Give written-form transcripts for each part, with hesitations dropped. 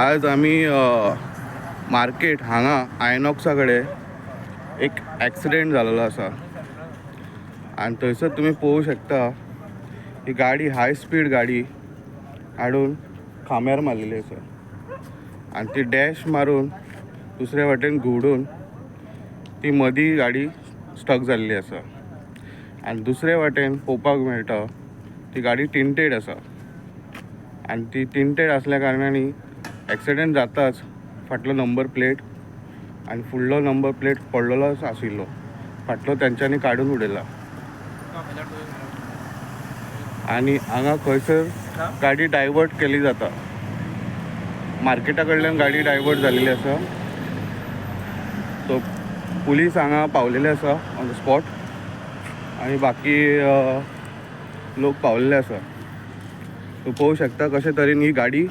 आज आम्ही मार्केट हांगा आयनॉक्सा कडेन एक ॲक्सिडेंट जाल्लो आसा आनी थंयसर तुमी पळोवंक शकता ही गाडी हाय स्पीड गाडी हाडून खांब्यार मारलेली आसा आनी ती डॅश मारून दुसरे वाटेन घुंवडून ती मदीं गाडी स्टक जाल्ली आसा आनी दुसरे वाटेन पळोवपाक मेळटा ती गाडी टिंटेड आसा आनी ती टिंटेड असल्या कारणांनी ॲक्सिडेंट जाताच फाटलो नंबर प्लेट आनी फुडलो नंबर प्लेट पडलेलोच आशिल्लो. फाटलो तेंच्यांनी काडून उडयला आनी हांगा खंयसर गाडी डायवर्ट केली जाता. मार्केटा कडल्यान गाडी डायवर्ट जाल्ली आसा. सो पुलीस हांगा पावलेले आसा ऑन द स्पॉट आनी बाकी लोक पावलेले आसा. तूं पळोवंक शकता कशे तरेन ही गाडी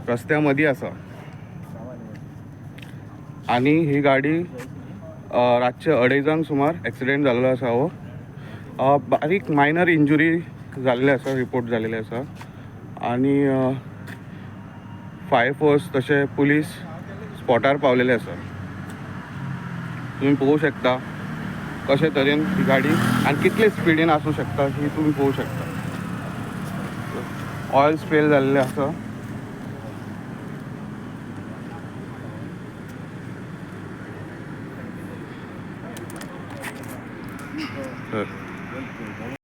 रस्त्या मदीं आसा आनी ही गाडी रातचे 2:30 सुमार ॲक्सिडेंट जाल्लो आसा हो. बारीक मायनर इंजुरी जाल्ले आसा, रिपोर्ट जाल्लेले आसा आनी फायर फोर्स तशें पुलीस स्पॉटार पावलेले आसा. तुम्ही पळोवंक शकता कशे तरेन ही गाडी आनी कितले स्पिडीन आसूं शकता ही तुम्ही पळोवंक शकता. ऑयल स्पेल जाल्लें आसा. तर